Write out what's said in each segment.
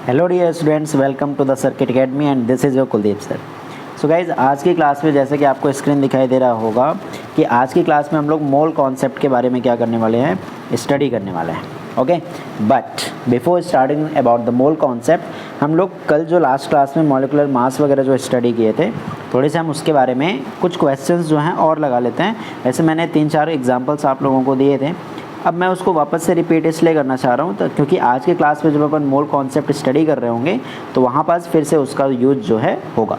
Hello dear students, welcome to the circuit academy and this is your Kuldeep sir. So guys, आज की class में जैसे कि आपको स्क्रीन दिखाई दे रहा होगा कि आज की क्लास में हम लोग मोल कॉन्सेप्ट के बारे में क्या करने वाले हैं, स्टडी करने वाले हैं। Okay, but before starting about the mole concept, हम लोग कल जो लास्ट क्लास में मॉलिकुलर मास वगैरह जो स्टडी किए थे, थोड़े से हम उसके बारे में कुछ क्वेश्चंस जो हैं और लगा लेते हैं। वैसे मैंने 3-4 एग्जाम्पल्स आप लोगों को दिए थे, अब मैं उसको वापस से रिपीट इसलिए करना चाह रहा हूँ तो क्योंकि आज के क्लास में जब अपन मोल कॉन्सेप्ट स्टडी कर रहे होंगे तो वहाँ पास फिर से उसका यूज जो है होगा।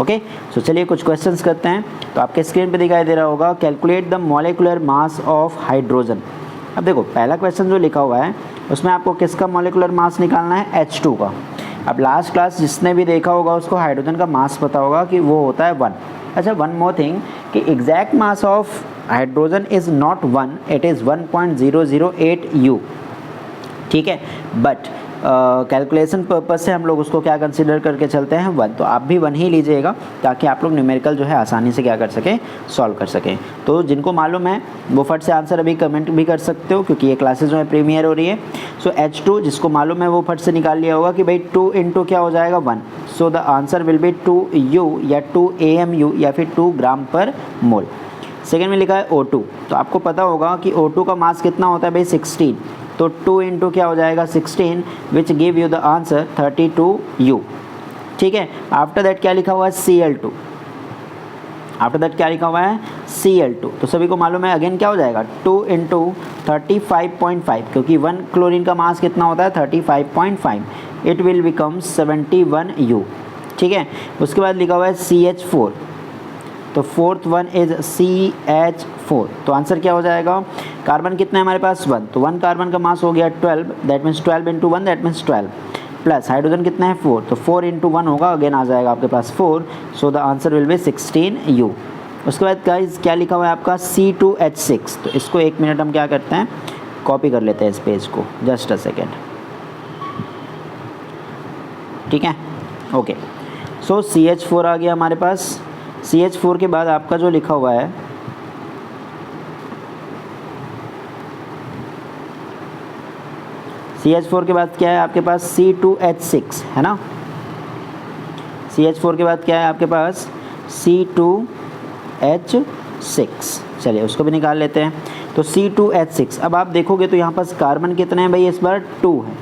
ओके, सो चलिए कुछ क्वेश्चंस करते हैं। तो आपके स्क्रीन पे दिखाई दे रहा होगा, calculate the molecular mass of hydrogen. अब देखो, पहला क्वेश्चन जो लिखा हुआ है उसमें आपको किसका मॉलिकुलर मास निकालना है, H2 का। अब लास्ट क्लास जिसने भी देखा होगा उसको हाइड्रोजन का मास पता होगा कि वो होता है 1। अच्छा, वन मोर थिंग कि exact mass of hydrogen is not 1, it is 1.008 U। ठीक है, बट कैलकुलेशन पर्पज से हम लोग उसको क्या कंसिडर करके चलते हैं, 1। तो आप भी 1 ही लीजिएगा ताकि आप लोग न्यूमेरिकल जो है आसानी से क्या कर सकें, सॉल्व कर सकें। तो जिनको मालूम है वो फट से आंसर अभी कमेंट भी कर सकते हो क्योंकि ये क्लासेस जो है प्रीमियर हो रही है। सो H2 जिसको मालूम है वो फट से निकाल लिया होगा कि भाई 2 इंटू क्या हो जाएगा 1। So the answer will B 2 U या 2 AMU या फिर 2 ग्राम पर मोल। सेकेंड में लिखा है O2, तो आपको पता होगा कि O2 का मास कितना होता है भाई 16। तो 2 इंटू क्या हो जाएगा 16, which give you the answer 32 U। ठीक है, आफ्टर दैट क्या लिखा हुआ है Cl2। आफ्टर दैट क्या लिखा हुआ है Cl2। तो सभी को मालूम है अगेन क्या हो जाएगा 2 इंटू 35.5, क्योंकि 1 क्लोरीन का मास कितना होता है 35.5, इट विल बिकम 71 U। ठीक है, उसके बाद लिखा हुआ है CH4, तो फोर्थ वन इज CH4। तो आंसर क्या हो जाएगा, कार्बन कितना है हमारे पास 1, तो 1 कार्बन का मास हो गया 12, that means 12 into 1 that means 12, plus hydrogen कितना है 4, तो 4 इंटू 1 होगा, अगेन आ जाएगा आपके पास 4। So the answer will B 16 U। उसके बाद गाइस क्या लिखा हुआ है आपका C2H6। तो इसको 1 मिनट हम क्या करते हैं, कॉपी कर लेते हैं इस पेज को, जस्ट अ सेकेंड। ठीक है, ओके। सो CH4 आ गया हमारे पास। CH4 के बाद आपका जो लिखा हुआ है CH4 के बाद क्या है आपके पास C2H6 है ना। CH4 के बाद क्या है आपके पास C2H6। चलिए उसको भी निकाल लेते हैं। तो C2H6, अब आप देखोगे तो यहाँ पास कार्बन कितने हैं भाई, इस बार 2 है।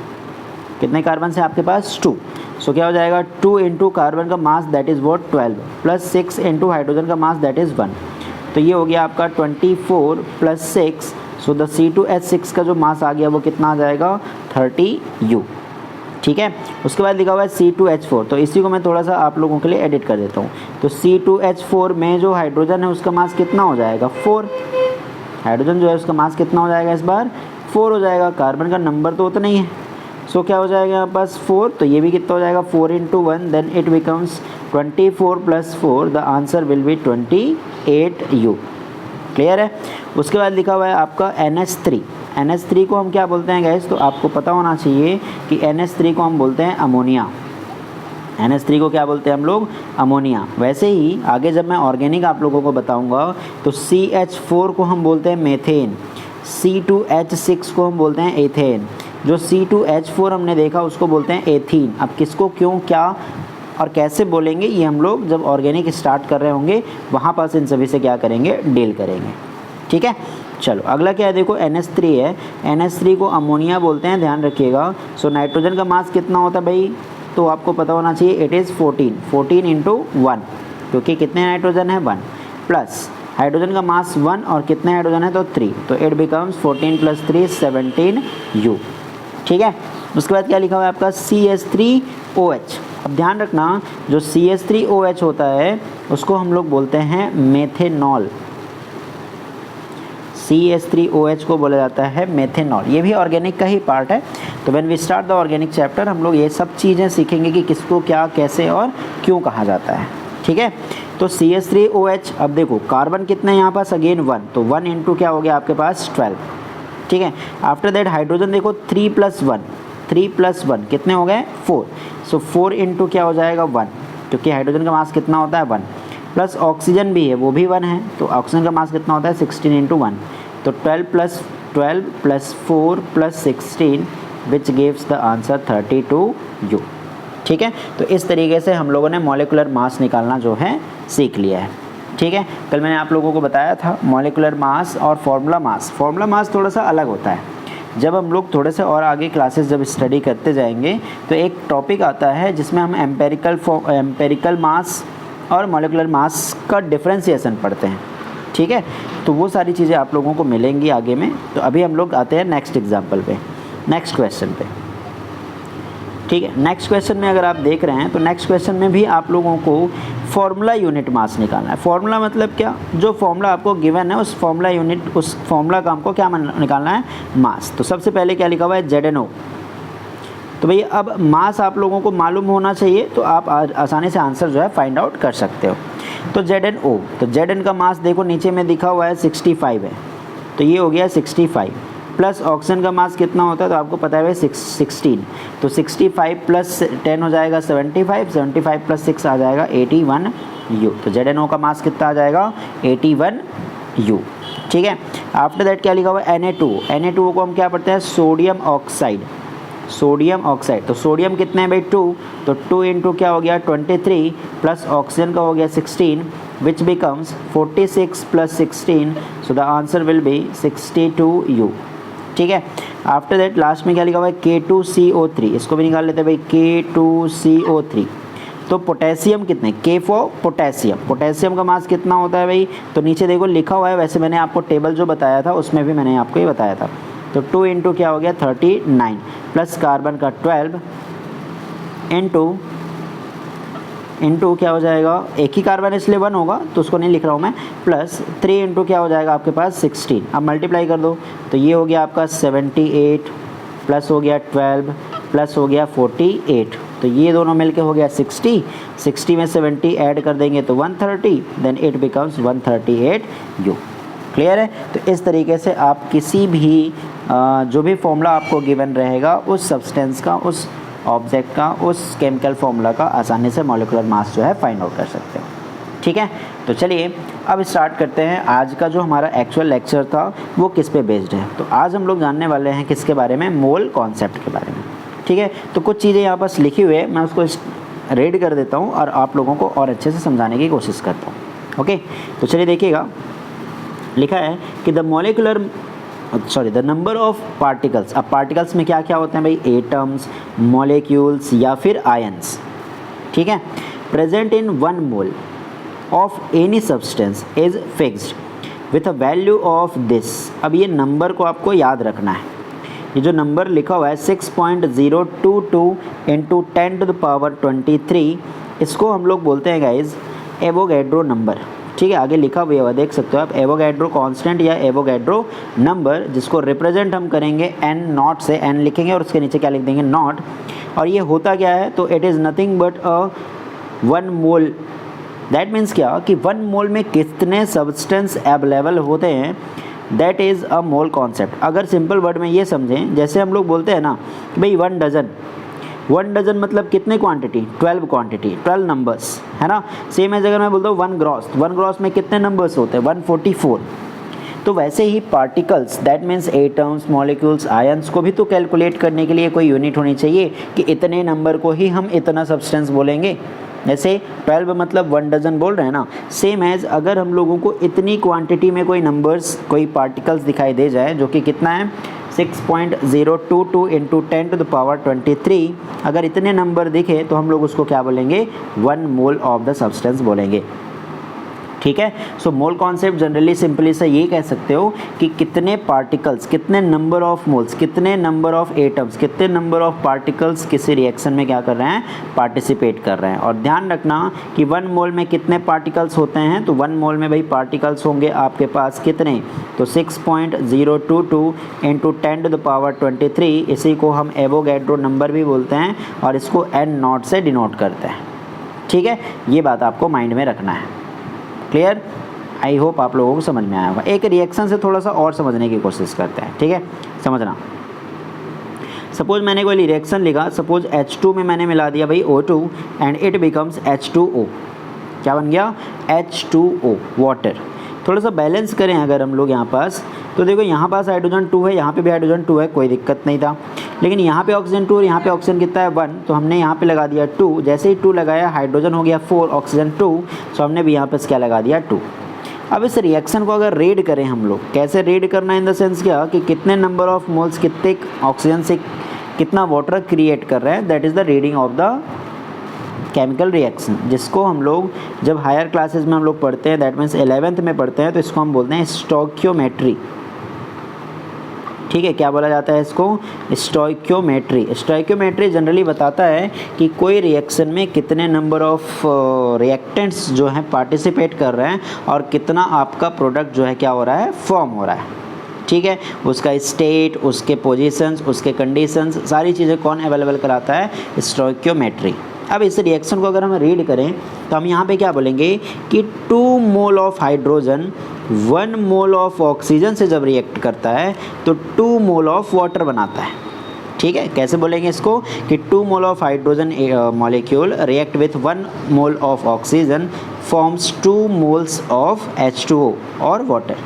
कितने कार्बन से आपके पास 2। सो क्या हो जाएगा 2 इंटू कार्बन का mass that is what 12, plus 6 into hydrogen का मास दैट इज़ 1। तो ये हो गया आपका 24 प्लस 6। सो द C2H6 का जो मास आ गया वो कितना आ जाएगा 30 U। ठीक है, उसके बाद लिखा हुआ है C2H4। तो इसी को मैं थोड़ा सा आप लोगों के लिए एडिट कर देता हूँ। तो C2H4 में जो हाइड्रोजन है उसका मास कितना हो जाएगा 4। हाइड्रोजन जो है उसका मास कितना हो जाएगा इस बार 4 हो जाएगा, कार्बन का नंबर तो उतना ही है। सो क्या हो जाएगा यहाँ पास 4, तो ये भी कितना हो जाएगा 4 into 1, then it becomes 24 plus 4, the answer will be 28 U। Clear है। उसके बाद लिखा हुआ है आपका NH3। NH3 को हम क्या बोलते हैं गाइस, तो आपको पता होना चाहिए कि NH3 को हम बोलते हैं अमोनिया। NH3 को क्या बोलते हैं हम लोग, अमोनिया। वैसे ही आगे जब मैं ऑर्गेनिक आप लोगों को बताऊंगा तो CH4 को हम बोलते हैं मेथेन, C2H6 को हम बोलते हैं एथेन, जो C2H4 हमने देखा उसको बोलते हैं एथीन। अब किसको क्यों क्या और कैसे बोलेंगे ये हम लोग जब ऑर्गेनिक स्टार्ट कर रहे होंगे वहाँ पास इन सभी से क्या करेंगे, डील करेंगे। ठीक है, चलो अगला क्या है देखो NH3 है। NH3 को अमोनिया बोलते हैं, ध्यान रखिएगा। सो नाइट्रोजन का मास कितना होता है भाई, तो आपको पता होना चाहिए इट इज़ 14 इंटू 1, क्योंकि कितने नाइट्रोजन है 1, प्लस हाइड्रोजन का मास 1 और कितने हाइड्रोजन है तो 3, तो इट बिकम्स 14 प्लस 3 17 U। ठीक है, उसके बाद क्या लिखा हुआ है आपका CH3OH। अब ध्यान रखना, जो CH3OH होता है उसको हम लोग बोलते हैं मेथेनॉल। CH3OH को बोला जाता है मेथेनॉल। ये भी ऑर्गेनिक का ही पार्ट है। तो when we start the organic chapter हम लोग ये सब चीज़ें सीखेंगे कि किसको क्या कैसे और क्यों कहा जाता है। ठीक है, तो CH3OH, अब देखो कार्बन कितने हैं यहाँ पास अगेन 1, तो 1 इंटू क्या हो गया आपके पास 12। ठीक है, आफ्टर दैट हाइड्रोजन देखो 3 प्लस 1 कितने हो गए 4। सो 4 इंटू क्या हो जाएगा 1, क्योंकि हाइड्रोजन का मास कितना होता है 1, प्लस ऑक्सीजन भी है वो भी 1 है, तो ऑक्सीजन का मास कितना होता है 16 इंटू 1। तो 12 plus 4 plus 16 which gives the answer 32U। ठीक है, तो इस तरीके से हम लोगों ने मॉलिक्यूलर मास निकालना जो है सीख लिया है। ठीक है, कल मैंने आप लोगों को बताया था मॉलिक्यूलर मास और फॉर्मूला मास थोड़ा सा अलग होता है। जब हम लोग थोड़े से और आगे क्लासेस जब स्टडी करते जाएंगे तो एक टॉपिक आता है जिसमें हम एम्पेरिकल मास और मॉलिक्यूलर मास का डिफरेंशिएशन पढ़ते हैं। ठीक है, तो वो सारी चीज़ें आप लोगों को मिलेंगी आगे में। तो अभी हम लोग आते हैं नेक्स्ट एग्जाम्पल पे, नेक्स्ट क्वेश्चन पे। ठीक है, नेक्स्ट क्वेश्चन में अगर आप देख रहे हैं तो नेक्स्ट क्वेश्चन में भी आप लोगों को फॉर्मूला यूनिट मास निकालना है। फॉर्मूला मतलब क्या, जो फॉर्मूला आपको गिवन है उस फॉर्मूला का हमको क्या निकालना है, मास। तो सबसे पहले क्या लिखा हुआ है, ZnO। तो भैया अब मास आप लोगों को मालूम होना चाहिए, तो आप आसानी से आंसर जो है फाइंड आउट कर सकते हो। तो ZnO, तो Zn का मास देखो नीचे में दिखा हुआ है 65 है, तो ये हो गया 65 प्लस ऑक्सीजन का मास कितना होता है तो आपको पता है 16, तो 65 प्लस 10 हो जाएगा 75 प्लस 6 आ जाएगा 81U। तो ZnO का मास कितना आ जाएगा 81U। ठीक है, आफ्टर दैट क्या लिखा हुआ है Na2 को हम क्या पढ़ते हैं, सोडियम ऑक्साइड। तो सोडियम कितने हैं भाई 2, तो 2 इंटू क्या हो गया 23 प्लस ऑक्सीजन का हो गया 16 which becomes 46 plus 16, so the answer will B 62U। ठीक है, आफ्टर दैट लास्ट में क्या लिखा हुआ है K2CO3, इसको भी निकाल लेते हैं भाई K2CO3। तो पोटेशियम कितने, K फॉर पोटेशियम का मास कितना होता है भाई, तो नीचे देखो लिखा हुआ है, वैसे मैंने आपको टेबल जो बताया था उसमें भी मैंने आपको ये बताया था। तो 2 इंटू क्या हो गया 39 प्लस कार्बन का 12 इंटू क्या हो जाएगा, एक ही कार्बन इसलिए 1 होगा तो उसको नहीं लिख रहा हूँ मैं, प्लस 3 इंटू क्या हो जाएगा आपके पास 16। अब मल्टीप्लाई कर दो तो ये हो गया आपका 78 प्लस हो गया 12 प्लस हो गया 48, तो ये दोनों मिलके हो गया 60 में 70 ऐड कर देंगे तो 130, then it becomes 138U। Clear है, तो इस तरीके से आप किसी भी जो भी फॉर्मूला आपको गिवन रहेगा उस सब्सटेंस का, उस ऑब्जेक्ट का, उस केमिकल फॉर्मूला का आसानी से मॉलिक्यूलर मास जो है फाइंड आउट कर सकते हो। ठीक है, तो चलिए अब स्टार्ट करते हैं। आज का जो हमारा एक्चुअल लेक्चर था वो किस पे बेस्ड है, तो आज हम लोग जानने वाले हैं किसके बारे में, मोल कॉन्सेप्ट के बारे में। ठीक है, तो कुछ चीज़ें यहाँ पास लिखी हुई है, मैं उसको रीड कर देता हूँ और आप लोगों को और अच्छे से समझाने की कोशिश करता हूँ। ओके, तो चलिए देखिएगा, लिखा है कि द नंबर ऑफ पार्टिकल्स। अब पार्टिकल्स में क्या क्या होते हैं भाई, एटम्स, मॉलिक्यूल्स या फिर आयंस। ठीक है, present in 1 mole of any substance is fixed with a value of this. अब ये नंबर को आपको याद रखना है, ये जो नंबर लिखा हुआ है 6.022 इंटू 10 टू द पावर 23, इसको हम लोग बोलते हैं गाइज एवोगैड्रो नंबर। ठीक है, आगे लिखा हुआ देख सकते हो आप, एवोगैड्रो कांस्टेंट या एवोगैड्रो नंबर, जिसको रिप्रेजेंट हम करेंगे n नॉट से, n लिखेंगे और उसके नीचे क्या लिख देंगे नॉट। और ये होता क्या है, तो it is nothing but 1 mole. That means क्या कि 1 मोल में कितने सब्सटेंस अवेलेबल होते हैं, that is a mole concept. अगर सिंपल वर्ड में ये समझें, जैसे हम लोग बोलते हैं ना कि भाई 1 डजन मतलब कितने क्वांटिटी, 12 क्वांटिटी, 12 नंबर्स, है ना। सेम एज अगर मैं बोलता हूँ 1 ग्रॉस में कितने नंबर्स होते हैं, 144। तो वैसे ही particles, that means atoms, molecules, ions को भी तो कैलकुलेट करने के लिए कोई यूनिट होनी चाहिए कि इतने नंबर को ही हम इतना सब्सटेंस बोलेंगे। जैसे 12 मतलब 1 डजन बोल रहे हैं ना, सेम एज अगर हम लोगों को इतनी क्वांटिटी में कोई नंबर्स, कोई पार्टिकल्स दिखाई दे जाए, जो कि कितना है 6.022 इंटू 10 टू द पावर 23, अगर इतने नंबर दिखे तो हम लोग उसको क्या बोलेंगे, 1 मोल ऑफ द सब्सटेंस बोलेंगे। ठीक है, सो मोल कॉन्सेप्ट जनरली सिंपली से ये कह सकते हो कि कितने पार्टिकल्स, कितने नंबर ऑफ मोल्स, कितने नंबर ऑफ एटम्स, कितने नंबर ऑफ पार्टिकल्स किसी रिएक्शन में क्या कर रहे हैं, पार्टिसिपेट कर रहे हैं। और ध्यान रखना कि 1 मोल में कितने पार्टिकल्स होते हैं, तो 1 मोल में भाई पार्टिकल्स होंगे आपके पास कितने, तो 6.022 इंटू 10 टू द पावर 23, इसी को हम एवोगैड्रो नंबर भी बोलते हैं और इसको n नॉट से डिनोट करते हैं। ठीक है, ये बात आपको माइंड में रखना है। क्लियर, आई होप आप लोगों को समझ में आया होगा। एक रिएक्शन से थोड़ा सा और समझने की कोशिश करते हैं। ठीक है, समझना, सपोज मैंने कोई रिएक्शन लिखा, सपोज H2 में मैंने मिला दिया भाई O2 and it becomes H2O। क्या बन गया, H2O, वाटर। थोड़ा सा बैलेंस करें अगर हम लोग यहाँ पास, तो देखो यहाँ पास हाइड्रोजन 2 है, यहाँ पे भी हाइड्रोजन 2 है, कोई दिक्कत नहीं था। लेकिन यहाँ पे ऑक्सीजन 2 और यहाँ पे ऑक्सीजन कितना है 1, तो हमने यहाँ पे लगा दिया 2। जैसे ही 2 लगाया हाइड्रोजन हो गया 4, ऑक्सीजन 2, सो हमने भी यहाँ पे क्या लगा दिया 2। अब इस रिएक्शन को अगर रीड करें हम लोग, कैसे रीड करना इन द सेंस क्या कि कितने नंबर ऑफ मोल्स कितने ऑक्सीजन से कितना वाटर क्रिएट कर रहे हैं, that is the reading of the chemical reaction, जिसको हम लोग जब हायर क्लासेस में हम लोग पढ़ते हैं, दैट मीन्स 11th में पढ़ते हैं, तो इसको हम बोलते हैं स्टोइकियोमेट्री। ठीक है, क्या बोला जाता है इसको? स्टोइकियोमेट्री। स्टोइकियोमेट्री जनरली बताता है कि कोई रिएक्शन में कितने नंबर ऑफ रिएक्टेंट्स जो हैं पार्टिसिपेट कर रहे हैं और कितना आपका प्रोडक्ट जो है क्या हो रहा है, फॉर्म हो रहा है। ठीक है, उसका स्टेट, उसके पोजीशंस, उसके कंडीशंस, सारी चीज़ें कौन अवेलेबल कराता है? स्टोइकियोमेट्री। अब इस रिएक्शन को अगर हम रीड करें तो हम यहाँ पे क्या बोलेंगे कि 2 mole of hydrogen 1 mole of oxygen से जब रिएक्ट करता है तो 2 मोल ऑफ वाटर बनाता है। ठीक है, कैसे बोलेंगे इसको कि 2 mole of hydrogen molecule react with 1 mole of oxygen forms 2 moles of H2O और वाटर।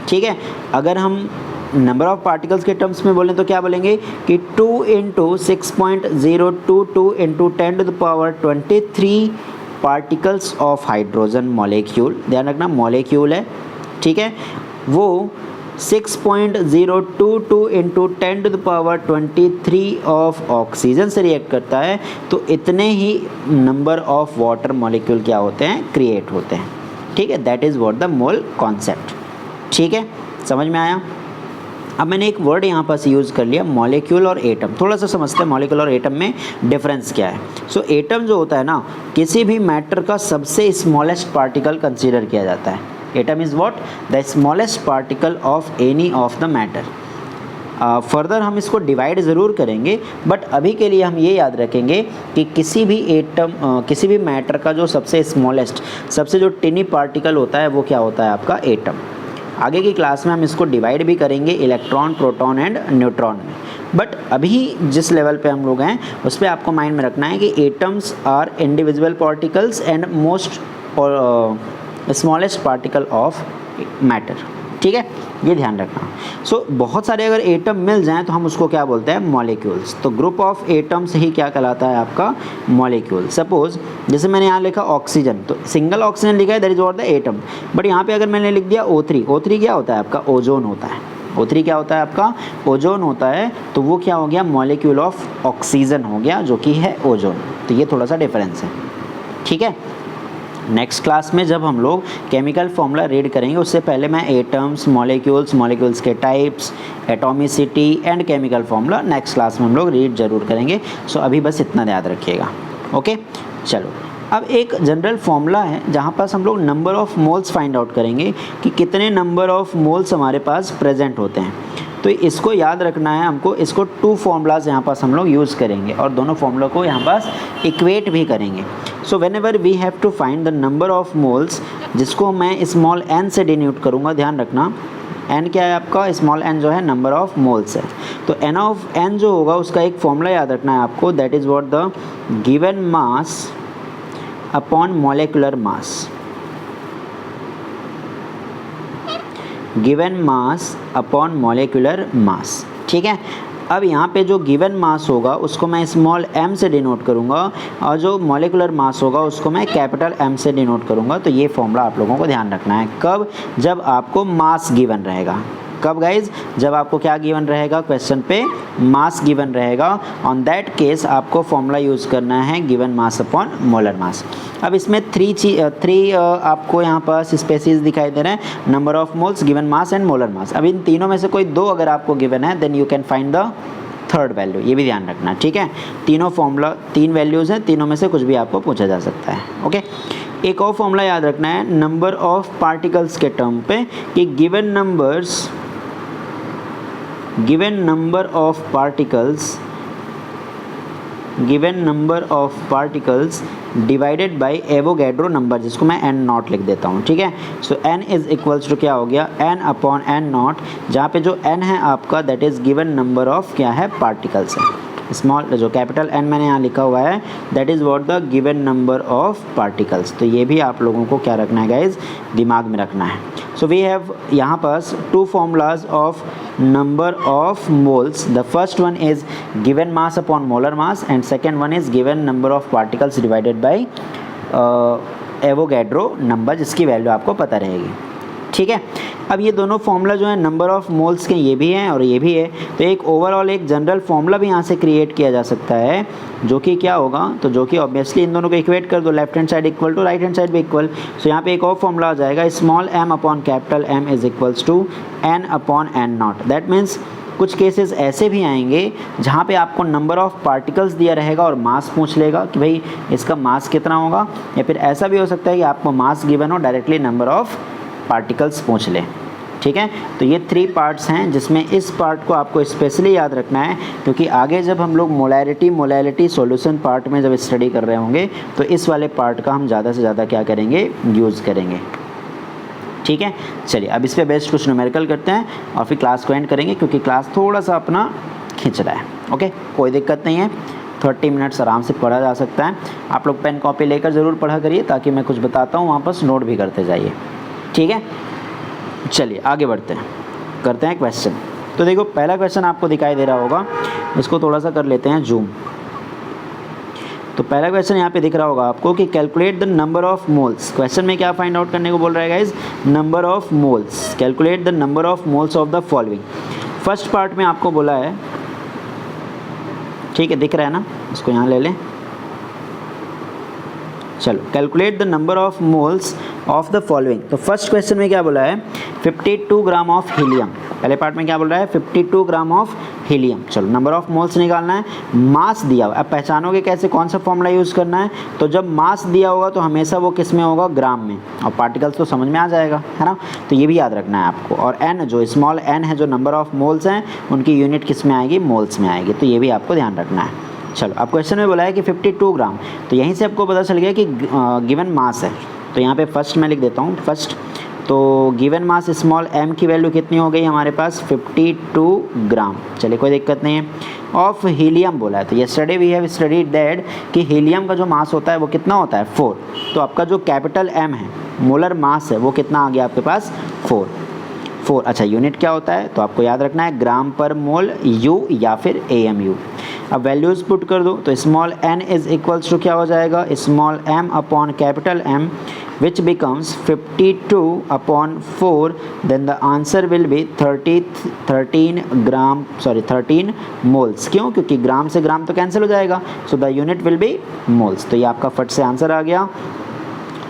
ठीक है, अगर हम नंबर ऑफ पार्टिकल्स के टर्म्स में बोलें तो क्या बोलेंगे कि 2 × 6.022 × 10⁻23 पार्टिकल्स ऑफ हाइड्रोजन मॉलिक्यूल, ध्यान रखना मॉलिक्यूल है, ठीक है, वो 6.022 × 10⁻23 ऑफ ऑक्सीजन से रिएक्ट करता है, तो इतने ही नंबर ऑफ वाटर मॉलिक्यूल क्या होते हैं, क्रिएट होते हैं। ठीक है, that is what the mole concept. ठीक है, समझ में आया? अब मैंने एक वर्ड यहाँ पास यूज़ कर लिया, मॉलिक्यूल और एटम। थोड़ा सा समझते हैं मॉलिक्यूल और एटम में डिफरेंस क्या है। सो एटम जो होता है ना, किसी भी मैटर का सबसे स्मॉलेस्ट पार्टिकल कंसीडर किया जाता है। Atom is what? The smallest particle of any of the matter. Further हम इसको डिवाइड ज़रूर करेंगे, बट अभी के लिए हम ये याद रखेंगे कि किसी भी एटम किसी भी मैटर का जो सबसे स्मॉलेस्ट, सबसे जो टिनी पार्टिकल होता है वो क्या होता है आपका? एटम। आगे की क्लास में हम इसको डिवाइड भी करेंगे इलेक्ट्रॉन, प्रोटॉन एंड न्यूट्रॉन में, बट अभी जिस लेवल पे हम लोग हैं उस पर आपको माइंड में रखना है कि atoms are individual particles and most smallest particle of matter. ठीक है, ये ध्यान रखना। सो बहुत सारे अगर एटम मिल जाएं तो हम उसको क्या बोलते हैं? मॉलिक्यूल्स। तो ग्रुप ऑफ एटम्स ही क्या कहलाता है आपका? मॉलिक्यूल। सपोज जैसे मैंने यहाँ लिखा ऑक्सीजन, तो सिंगल ऑक्सीजन लिखा है, that is what the atom. But यहाँ पे अगर मैंने लिख दिया O3, O3 क्या होता है आपका? ओजोन होता है। O3 क्या होता है आपका? ओजोन होता है। तो वो क्या हो गया? मॉलिक्यूल ऑफ ऑक्सीजन हो गया, जो कि है ओजोन। तो ये थोड़ा सा डिफरेंस है। ठीक है, नेक्स्ट क्लास में जब हम लोग केमिकल फॉर्मूला रीड करेंगे, उससे पहले मैं एटम्स, मॉलिक्यूल्स, मॉलिक्यूल्स के types, atomicity and chemical formula next class में हम लोग रीड जरूर करेंगे। सो अभी बस इतना याद रखिएगा। ओके, चलो अब एक जनरल फॉर्मूला है जहाँ पास हम लोग number of moles find out करेंगे कि कितने नंबर ऑफ मोल्स हमारे पास प्रेजेंट होते हैं। तो इसको याद रखना है हमको। इसको 2 फॉर्मूलाज यहाँ पास हम लोग यूज़ करेंगे और दोनों फॉर्मूला को यहाँ पास इक्वेट भी करेंगे। So whenever we have to find the number of moles, जिसको मैं स्मॉल n से डिनोट करूँगा, ध्यान रखना n क्या है आपका? स्मॉल n जो है नंबर ऑफ मोल्स है। तो n ऑफ n जो होगा उसका एक फॉर्मूला याद रखना है आपको, that is what the given mass upon molecular mass. Given mass upon molecular mass. ठीक है, अब यहाँ पे जो गिवन मास होगा उसको मैं स्मॉल m से डिनोट करूँगा और जो मॉलिक्यूलर मास होगा उसको मैं कैपिटल M से डिनोट करूँगा। तो ये फॉर्मूला आप लोगों को ध्यान रखना है। कब? जब आपको मास गिवन रहेगा। कब गाइज? जब आपको क्या गिवन रहेगा? क्वेश्चन पे मास गिवन रहेगा। ऑन दैट केस आपको फॉर्मूला यूज़ करना है given mass upon molar mass. अब इसमें 3 आपको यहाँ पास स्पेसीज दिखाई दे रहे हैं, number of moles, given mass and molar mass. अब इन तीनों में से कोई 2 अगर आपको गिवन है, then you can find the third value. ये भी ध्यान रखना, ठीक है। तीनों फॉर्मूला 3 वैल्यूज़ हैं, तीनों में से कुछ भी आपको पूछा जा सकता है। ओके, एक और फॉर्मूला याद रखना है नंबर ऑफ पार्टिकल्स के टर्म पे कि given number of particles divided by Avogadro number, जिसको मैं n नॉट लिख देता हूँ। ठीक है, सो n इज इक्वल्स टू क्या हो गया? n अपॉन n नॉट, जहाँ पे जो n है आपका that is given number of क्या है? पार्टिकल्स है। स्मॉल जो कैपिटल N मैंने यहाँ लिखा हुआ है that is what the given number of particles. तो ये भी आप लोगों को क्या रखना है गाइज? दिमाग में रखना है। सो वी हैव यहाँ पास two formulas of number of moles. The first one is given mass upon molar mass and second one is given number of particles divided by Avogadro number, जिसकी value आपको पता रहेगी। ठीक है, अब ये दोनों फॉर्मूला जो है नंबर ऑफ मोल्स के ये भी हैं और ये भी है, तो एक ओवरऑल एक जनरल फॉर्मूला भी यहाँ से क्रिएट किया जा सकता है, जो कि क्या होगा, तो जो कि ऑब्वियसली इन दोनों को इक्वेट कर दो, left hand side equal to right hand side भी इक्वल। सो यहाँ पे एक और फॉर्मूला आ जाएगा, small m upon capital M is equals to n upon n naught. That means कुछ केसेस ऐसे भी आएंगे जहाँ पे आपको नंबर ऑफ पार्टिकल्स दिया रहेगा और मास पूछ लेगा कि भाई इसका मास कितना होगा, या फिर ऐसा भी हो सकता है कि आपको मास गिवन हो, डायरेक्टली नंबर ऑफ पार्टिकल्स पूछ ले। ठीक है, तो ये 3 पार्ट्स हैं जिसमें इस पार्ट को आपको स्पेशली याद रखना है, क्योंकि आगे जब हम लोग मोलैरिटी सॉल्यूशन पार्ट में जब स्टडी कर रहे होंगे तो इस वाले पार्ट का हम ज़्यादा से ज़्यादा क्या करेंगे, यूज़ करेंगे। ठीक है, चलिए अब इस पे बेस्ट कुछ न्यूमेरिकल करते हैं और फिर क्लास को एंड करेंगे, क्योंकि क्लास थोड़ा सा अपना खींच रहा है। ओके, कोई दिक्कत नहीं है, 30 मिनट्स आराम से पढ़ा जा सकता है। आप लोग पेन कॉपी लेकर ज़रूर पढ़ा करिए, ताकि मैं कुछ बताता हूँ वापस नोट भी करते जाइए। ठीक है, चलिए आगे बढ़ते हैं, करते हैं क्वेश्चन। तो देखो पहला क्वेश्चन आपको दिखाई दे रहा होगा, इसको थोड़ा सा कर लेते हैं जूम। तो पहला क्वेश्चन यहाँ पे दिख रहा होगा आपको कि calculate the number of moles. Question में क्या फाइंड आउट करने को बोल रहा है guys, number of moles. Calculate the number of moles of the following. First part में आपको बोला है, ठीक है दिख रहा है ना, इसको यहाँ ले लें। चलो, calculate the number of moles of the following. तो फर्स्ट क्वेश्चन में क्या बोला है, 52 ग्राम ऑफ हीलियम। पहले पार्ट में क्या बोल रहा है, 52 ग्राम ऑफ हीलियम। चलो, नंबर ऑफ मोल्स निकालना है, मास दिया हुआ। अब पहचानोगे कैसे, कौन सा फॉर्मूला यूज़ करना है, तो जब मास दिया होगा तो हमेशा वो किस में होगा, ग्राम में, और पार्टिकल्स तो समझ में आ जाएगा, है ना। तो ये भी याद रखना है आपको। और n जो स्मॉल n है, जो नंबर ऑफ मोल्स हैं, उनकी यूनिट किस में आएगी, मोल्स में आएगी। तो ये भी आपको ध्यान रखना है। चलो, अब क्वेश्चन में बोला है कि 52 ग्राम, तो यहीं से आपको पता चल गया कि गिवन मास है। तो यहाँ पे फर्स्ट मैं लिख देता हूँ, फर्स्ट। तो गिवन मास स्मॉल m की वैल्यू कितनी हो गई हमारे पास, 52 ग्राम। चलिए कोई दिक्कत नहीं है। ऑफ हीलियम बोला है, तो yesterday we have studied that कि हीलियम का जो मास होता है वो कितना होता है, 4। तो आपका जो कैपिटल M है, मोलर मास है, वो कितना आ गया आपके पास, 4। अच्छा, यूनिट क्या होता है, तो आपको याद रखना है ग्राम पर मोल, U या फिर AMU। अब वैल्यूज़ पुट कर दो, तो small n is equals to क्या हो जाएगा, small m upon capital M, which becomes 52 upon 4, then the answer will be 13 moles। क्यों, क्योंकि ग्राम से ग्राम तो कैंसिल हो जाएगा, so the unit will be moles। तो ये आपका फट से आंसर आ गया।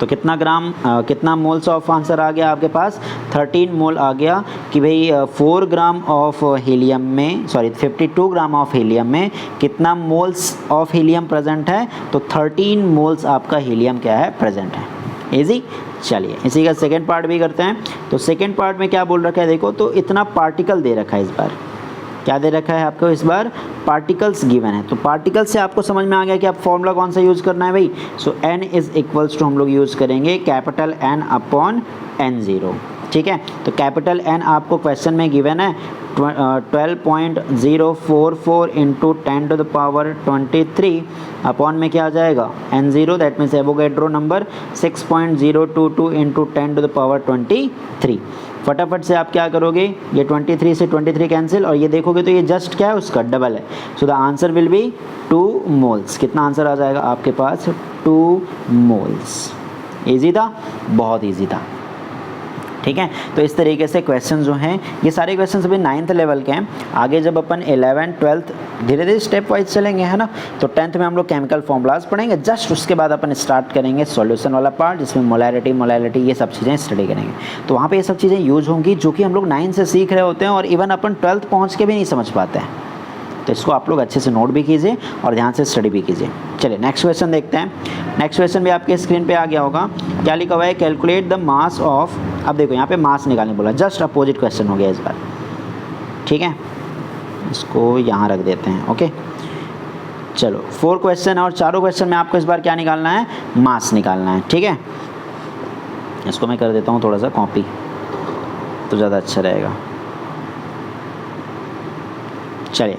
तो कितना ग्राम, कितना मोल्स ऑफ आंसर आ गया आपके पास, 13 मोल आ गया। कि भाई 4 ग्राम ऑफ हीलियम में, 52 ग्राम ऑफ हीलियम में कितना मोल्स ऑफ हीलियम प्रेजेंट है, तो 13 मोल्स आपका हीलियम क्या है, प्रेजेंट है। इजी। चलिए इसी का सेकेंड पार्ट भी करते हैं। तो सेकेंड पार्ट में क्या बोल रखा है, देखो तो इतना पार्टिकल दे रखा है, इस बार क्या दे रखा है आपको, इस बार पार्टिकल्स गिवन है। तो पार्टिकल्स से आपको समझ में आ गया कि आप फॉर्मूला कौन सा यूज़ करना है भाई। सो n इज इक्वल्स टू हम लोग यूज़ करेंगे कैपिटल N अपॉन N0। ठीक है, तो कैपिटल N आपको क्वेश्चन में गिवन है 12.044 into 10 to the power 23 upon में क्या आ जाएगा, N0, that means Avogadro number 6.022 into 10 to the power 23। फटाफट से आप क्या करोगे, ये 23 से 23 कैंसिल, और ये देखोगे तो ये जस्ट क्या है, उसका डबल है। So the answer will B 2 moles. कितना आंसर आ जाएगा आपके पास, 2 मोल्स। ईजी था, बहुत ईजी था। ठीक है, तो इस तरीके से क्वेश्चन जो हैं, ये सारे क्वेश्चन अभी 9th लेवल के हैं। आगे जब अपन 11th 12th धीरे धीरे स्टेप वाइज चलेंगे, है ना। तो 10th में हम लोग केमिकल फॉर्मूलाज पढ़ेंगे, जस्ट उसके बाद अपन स्टार्ट करेंगे सॉल्यूशन वाला पार्ट, जिसमें मोलैरिटी ये सब चीज़ें स्टडी करेंगे। तो वहाँ पे ये सब चीज़ें यूज होंगी जो कि हम लोग 9 से सीख रहे होते हैं, और इवन अपन 12th पहुँच के भी नहीं समझ पाते हैं। तो इसको आप लोग अच्छे से नोट भी कीजिए और ध्यान से स्टडी भी कीजिए। चलिए नेक्स्ट क्वेश्चन देखते हैं। नेक्स्ट क्वेश्चन भी आपके स्क्रीन पे आ गया होगा। क्या लिखा हुआ है, कैलकुलेट द मास ऑफ। अब देखो यहाँ पे मास निकालने बोला, जस्ट अपोजिट क्वेश्चन हो गया इस बार। ठीक है, इसको यहाँ रख देते हैं। ओके, चलो 4 क्वेश्चन और चारों क्वेश्चन में आपको इस बार क्या निकालना है, मास निकालना है। ठीक है, इसको मैं कर देता हूँ थोड़ा सा कॉपी, तो ज़्यादा अच्छा रहेगा। चलिए,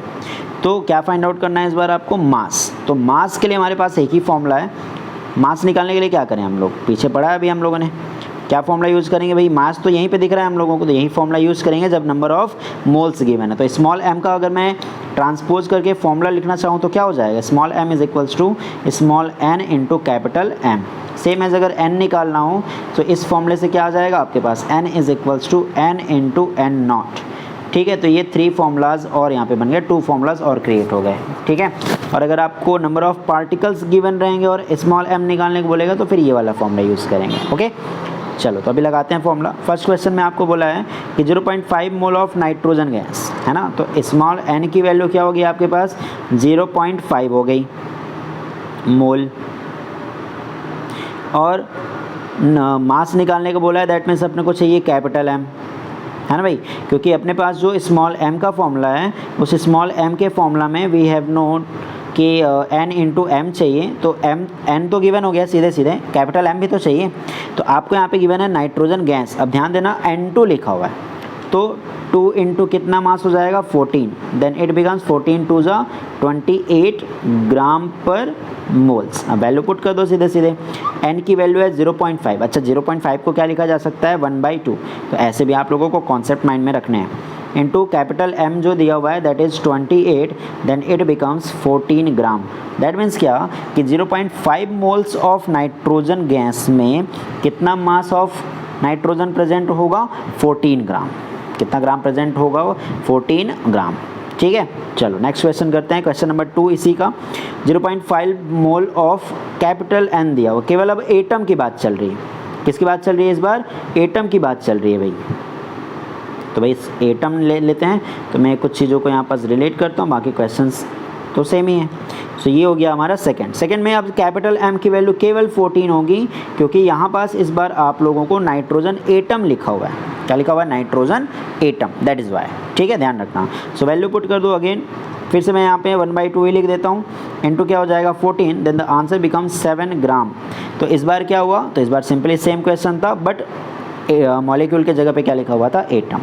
तो क्या फाइंड आउट करना है इस बार आपको, मास। तो मास के लिए हमारे पास एक ही फॉर्मूला है। मास निकालने के लिए क्या करें हम लोग, पीछे पढ़ा है अभी हम लोगों ने, क्या फॉर्मूला यूज़ करेंगे भाई, मास तो यहीं पे दिख रहा है हम लोगों को, तो यही फॉर्मूला यूज़ करेंगे जब नंबर ऑफ मोल्स गिवन है। तो स्मॉल m का अगर मैं ट्रांसपोज करके फॉर्मूला लिखना चाहूँ तो क्या हो जाएगा, small m is equals to small n into capital M। Same as अगर n निकालना हो तो इस फॉर्मूले से क्या आ जाएगा आपके पास, n is equals to n into n naught. ठीक है, तो ये 3 फार्मूलाज और यहाँ पे बन गए, 2 फार्मूलाज और क्रिएट हो गए। ठीक है, और अगर आपको नंबर ऑफ पार्टिकल्स गिवन रहेंगे और स्मॉल m निकालने को बोलेगा तो फिर ये वाला फॉर्मूला यूज़ करेंगे। ओके, चलो तो अभी लगाते हैं फॉर्मूला। फर्स्ट क्वेश्चन में आपको बोला है कि 0.5 मोल ऑफ नाइट्रोजन गैस है ना, तो स्मॉल n की वैल्यू क्या होगी आपके पास, 0.5 हो गई मोल, और मास निकालने को बोला है, दैट मीन्स अपने को चाहिए कैपिटल M, है ना भाई, क्योंकि अपने पास जो स्मॉल m का फॉर्मूला है उस स्मॉल m के फॉर्मूला में वी हैव नोट कि n इंटू m चाहिए, तो n तो गिवन हो गया सीधे सीधे, कैपिटल M भी तो चाहिए। तो आपको यहाँ पे गिवन है नाइट्रोजन गैस, अब ध्यान देना N2 लिखा हुआ है, तो 2 इंटू कितना मास हो जाएगा 14, देन इट बिकम्स 14 टू ज़ा 28 ग्राम पर मोल्स। अब वैल्यू पुट कर दो सीधे सीधे, n की वैल्यू है 0.5, अच्छा 0.5 को क्या लिखा जा सकता है 1/2, तो ऐसे भी आप लोगों को कॉन्सेप्ट माइंड में रखने हैं, इंटू कैपिटल M जो दिया हुआ है that is 28, then it becomes 14 gram. That means क्या कि 0.5 मोल्स ऑफ नाइट्रोजन गैस में कितना मास ऑफ नाइट्रोजन प्रेजेंट होगा, 14 ग्राम। कितना ग्राम प्रेजेंट होगा, 14 ग्राम। ठीक है, चलो नेक्स्ट क्वेश्चन करते हैं, क्वेश्चन नंबर 2 इसी का। 0.5 मोल ऑफ कैपिटल N दिया हुआ, केवल अब एटम की बात चल रही है, किसकी बात चल रही है इस बार, एटम की बात चल रही है भाई। तो भाई एटम ले लेते हैं, तो मैं कुछ चीज़ों को यहाँ पर रिलेट करता हूँ, बाकी क्वेश्चंस तो सेम ही है। सो ये हो गया हमारा सेकंड में। अब कैपिटल M की वैल्यू केवल 14 होगी, क्योंकि यहाँ पास इस बार आप लोगों को नाइट्रोजन एटम लिखा हुआ है, क्या लिखा हुआ है, nitrogen atom, that is why. ठीक है, ध्यान रखना। सो वैल्यू पुट कर दो अगेन, फिर से मैं यहाँ पे 1/2 ही लिख देता हूँ, इंटू क्या हो जाएगा 14, देन द आंसर बिकम्स 7 ग्राम। तो इस बार क्या हुआ, तो इस बार सिंपली सेम क्वेश्चन था, बट मॉलिक्यूल के जगह पे क्या लिखा हुआ था, एटम।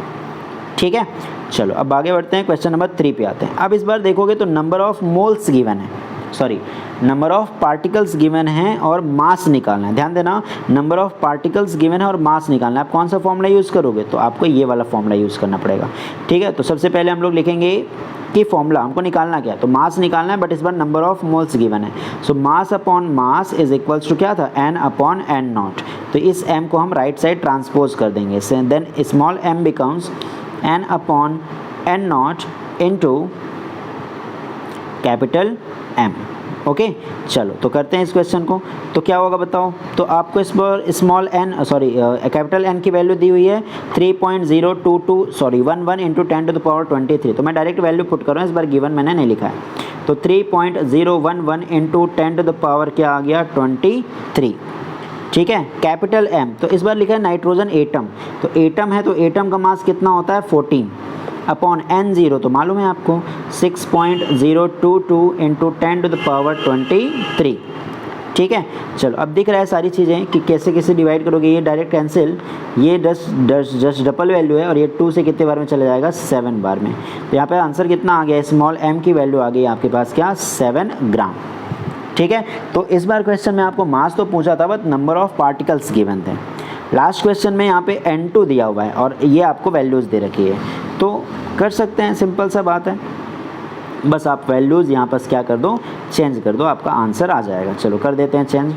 ठीक है, चलो अब आगे बढ़ते हैं, क्वेश्चन नंबर 3 पे आते हैं। अब इस बार देखोगे तो नंबर ऑफ मोल्स गिवन है, sorry number of particles given है और मास निकालना है। ध्यान देना, नंबर ऑफ पार्टिकल्स गिवन है और मास निकालना है। आप कौन सा फॉर्मूला यूज़ करोगे, तो आपको ये वाला फॉर्मूला यूज़ करना पड़ेगा। ठीक है, तो सबसे पहले हम लोग लिखेंगे कि फॉर्मूला हमको निकालना क्या है, तो मास निकालना है, बट इस बार नंबर ऑफ मोल्स गिवन है। So mass upon mass is equals to क्या था, n अपॉन n नॉट। तो इस m को हम राइट साइड ट्रांसपोज कर देंगे, then small m becomes n upon n naught into capital M। Okay, चलो तो करते हैं इस क्वेश्चन को, तो क्या होगा बताओ। तो आपको इस बार small n sorry capital N की वैल्यू दी हुई है 11 इंटू 10 टू द पावर 23। तो मैं डायरेक्ट वैल्यू पुट कर रहा हूँ, इस बार गिवन मैंने नहीं लिखा है। तो 3.011 इंटू 10 टू द पावर क्या आ गया 23। ठीक है, कैपिटल M, तो इस बार लिखा है नाइट्रोजन एटम, तो एटम है तो एटम का मास कितना होता है 14 अपॉन N0, तो मालूम है आपको 6.022 इंटू 10 टू द पावर 23। ठीक है, चलो अब दिख रहा है सारी चीज़ें कि कैसे कैसे डिवाइड करोगे, ये डायरेक्ट कैंसिल, ये जस्ट डबल वैल्यू है और ये 2 से कितने बार में चला जाएगा 7 बार में। तो यहाँ पे आंसर कितना आ गया, स्मॉल m की वैल्यू आ गई आपके पास क्या 7 ग्राम। ठीक है, तो इस बार क्वेश्चन में आपको मास तो पूछा था, but number of particles given थे। लास्ट क्वेश्चन में यहाँ पे N2 दिया हुआ है और ये आपको वैल्यूज़ दे रखी है, तो कर सकते हैं, सिंपल सा बात है, बस आप वैल्यूज़ यहाँ पर क्या कर दो, चेंज कर दो, आपका आंसर आ जाएगा। चलो कर देते हैं चेंज,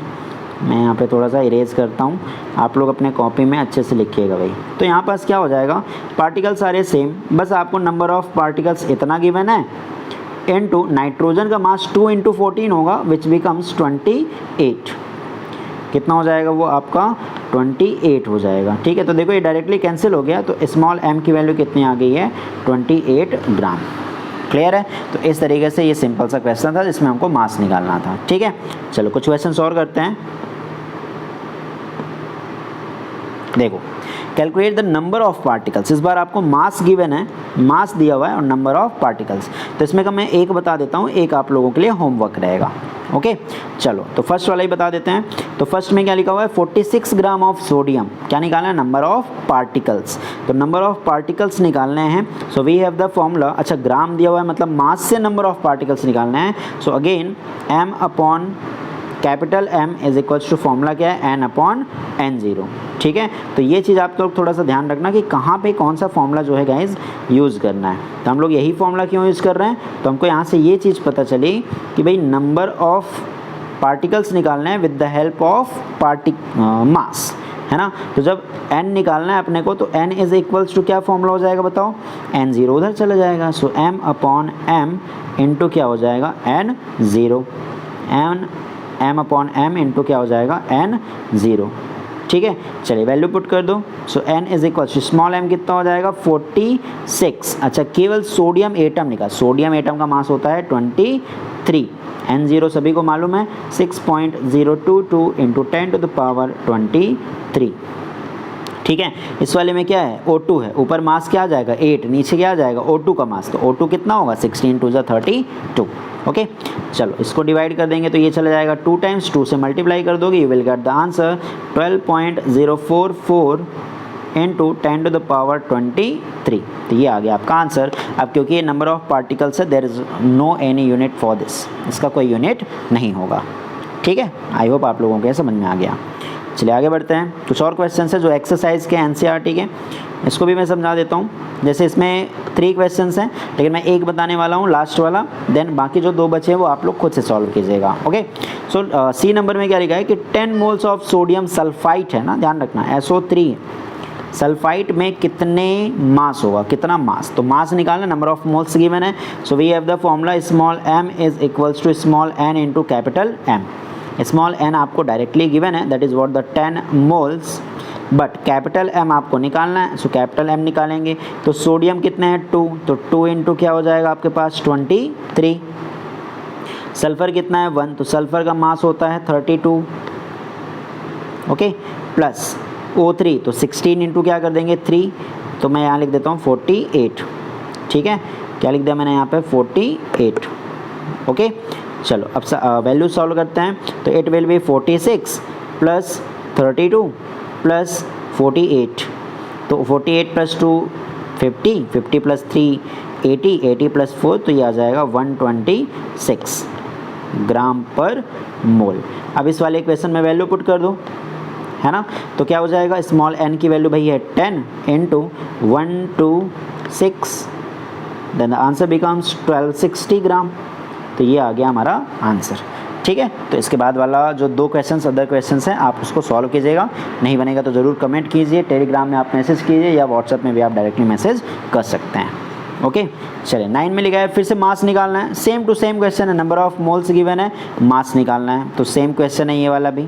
मैं यहाँ पे थोड़ा सा इरेज करता हूँ, आप लोग अपने कॉपी में अच्छे से लिखिएगा भाई। तो यहाँ पास क्या हो जाएगा, पार्टिकल सारे सेम, बस आपको नंबर ऑफ पार्टिकल्स इतना गिवन है, इनटू नाइट्रोजन का मास 2 इंटू 14 होगा, विच बिकम्स 28। कितना हो जाएगा वो आपका 28 हो जाएगा। ठीक है, तो देखो ये डायरेक्टली कैंसिल हो गया, तो स्मॉल m की वैल्यू कितनी आ गई है 28 ग्राम। क्लियर है, तो इस तरीके से ये सिंपल सा क्वेश्चन था जिसमें हमको मास निकालना था। ठीक है, चलो कुछ क्वेश्चन और करते हैं। देखो, calculate the number of particles, इस बार आपको मास गिवन है, मास दिया हुआ है और नंबर ऑफ पार्टिकल्स। तो इसमें का मैं एक बता देता हूँ, एक आप लोगों के लिए होमवर्क रहेगा। ओके, चलो तो फर्स्ट वाला ही बता देते हैं। तो फर्स्ट में क्या लिखा हुआ है 46 ग्राम ऑफ सोडियम, क्या निकालना है, नंबर ऑफ पार्टिकल्स। तो नंबर ऑफ पार्टिकल्स निकालने हैं, so we have the formula, अच्छा ग्राम दिया हुआ है मतलब मास से नंबर ऑफ पार्टिकल्स निकालना है। So again m upon capital M is equals to formula क्या है, n/n0। ठीक है, तो ये चीज़ आप लोग थोड़ा सा ध्यान रखना कि कहाँ पे कौन सा फॉर्मूला जो है गाइज यूज़ करना है। तो हम लोग यही फॉर्मूला क्यों यूज़ कर रहे हैं, तो हमको यहाँ से ये चीज़ पता चली कि भाई नंबर ऑफ पार्टिकल्स निकालना है with the help of mass, है ना। तो जब n निकालना है अपने को तो n इज इक्वल्स टू क्या फॉर्मूला हो जाएगा बताओ, n0 उधर चला जाएगा। सो m/m इंटू क्या हो जाएगा, n0, m/m इंटू क्या हो जाएगा, n0। ठीक है, चलिए वैल्यू पुट कर दो। So n is equal to small m कितना हो जाएगा, 46। अच्छा, केवल सोडियम एटम निकाल, सोडियम एटम का मास होता है 23, n0 सभी को मालूम है 6.022 इंटू 10⁻23। ठीक है, इस वाले में क्या है, O2 है, ऊपर मास क्या आ जाएगा 8, नीचे क्या आ जाएगा O2 का मास, तो O2 कितना होगा 16 × 32। ओके, चलो इसको डिवाइड कर देंगे तो ये चला जाएगा 2 टाइम्स, 2 से मल्टीप्लाई कर दोगे, you will get the answer 12.044 into 10⁻23। तो ये आ गया आपका आंसर। अब क्योंकि ये नंबर ऑफ पार्टिकल्स है, there is no any unit for this, इसका कोई यूनिट नहीं होगा। ठीक है, आई होप आप लोगों को समझ में आ गया। चलिए आगे बढ़ते हैं, कुछ और क्वेश्चन है जो एक्सरसाइज के NCERT के, इसको भी मैं समझा देता हूँ। जैसे इसमें 3 क्वेश्चंस हैं, लेकिन मैं एक बताने वाला हूँ लास्ट वाला, देन बाकी जो 2 बचे हैं वो आप लोग खुद से सॉल्व कीजिएगा। ओके, सो C नंबर में क्या लिखा है कि 10 मोल्स ऑफ सोडियम सल्फाइड है ना, ध्यान रखना SO3 सल्फाइड में कितने मास होगा, कितना मास, तो मास निकालना, नंबर ऑफ मोल्स गिवन है। So we have the formula small m is equals to small n into capital M। Small n आपको डायरेक्टली गिवन है, that is what the 10 moles, but capital M आपको निकालना है। So capital M निकालेंगे तो sodium कितने हैं 2, तो 2 इंटू क्या हो जाएगा आपके पास 23। सल्फर कितना है 1, तो सल्फर का मास होता है 32। ओके, प्लस O3 तो 16 इंटू क्या कर देंगे 3, तो मैं यहाँ लिख देता हूँ 48। ठीक है, क्या लिख दिया मैंने यहाँ पे 48। ओके, चलो अब वैल्यू सॉल्व करते हैं। तो it will be 46 plus 32 plus 48, तो 48 प्लस 2 50, 50 प्लस 3 80, 80 प्लस 4 तो ये आ जाएगा 126 ग्राम पर मोल। अब इस वाले क्वेश्चन में वैल्यू पुट कर दो, है ना, तो क्या हो जाएगा, स्मॉल n की वैल्यू भाई है 10 into 126, then the answer becomes 1260 gram. तो ये आ गया हमारा आंसर। ठीक है, तो इसके बाद वाला जो 2 क्वेश्चंस अदर क्वेश्चंस हैं आप उसको सॉल्व कीजिएगा, नहीं बनेगा तो ज़रूर कमेंट कीजिए, टेलीग्राम में आप मैसेज कीजिए या व्हाट्सएप में भी आप डायरेक्टली मैसेज कर सकते हैं। ओके, चलिए 9 में लिखा है फिर से मास निकालना है, सेम टू सेम क्वेश्चन है, नंबर ऑफ मोल्स गिवन है, मास निकालना है, तो सेम क्वेश्चन है ये वाला भी।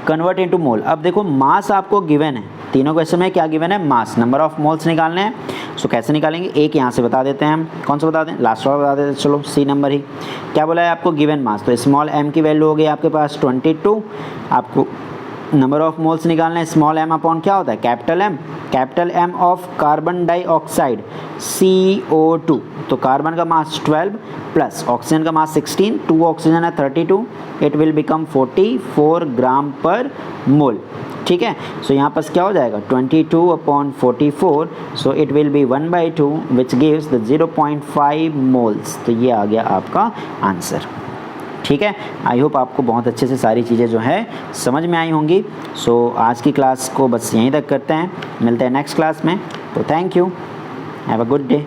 कन्वर्ट इनटू मोल, अब देखो मास आपको गिवन है, तीनों क्वेश्चन में क्या गिवन है, मास, नंबर ऑफ मोल्स निकालने हैं। सो कैसे निकालेंगे, एक यहाँ से बता देते हैं हम, कौन सा बता दें, लास्ट वाला बता देते हैं। चलो C नंबर ही, क्या बोला है आपको गिवन मास, तो स्मॉल m की वैल्यू हो गई आपके पास 22, आपको नंबर ऑफ मोल्स निकालना है, स्मॉल m अपॉन क्या होता है capital M of carbon dioxide CO2, तो कार्बन का मास 12 प्लस ऑक्सीजन का मास 16, 2 ऑक्सीजन है 32, इट विल बिकम 44 ग्राम पर मोल। ठीक है, सो यहाँ पर क्या हो जाएगा 22/44, so it will be 1/2 which gives the 0.5 moles. तो ये आ गया आपका आंसर। ठीक है, आई होप आपको बहुत अच्छे से सारी चीज़ें जो है समझ में आई होंगी। सो आज की क्लास को बस यहीं तक करते हैं, मिलते हैं नेक्स्ट क्लास में। तो thank you, have a good day.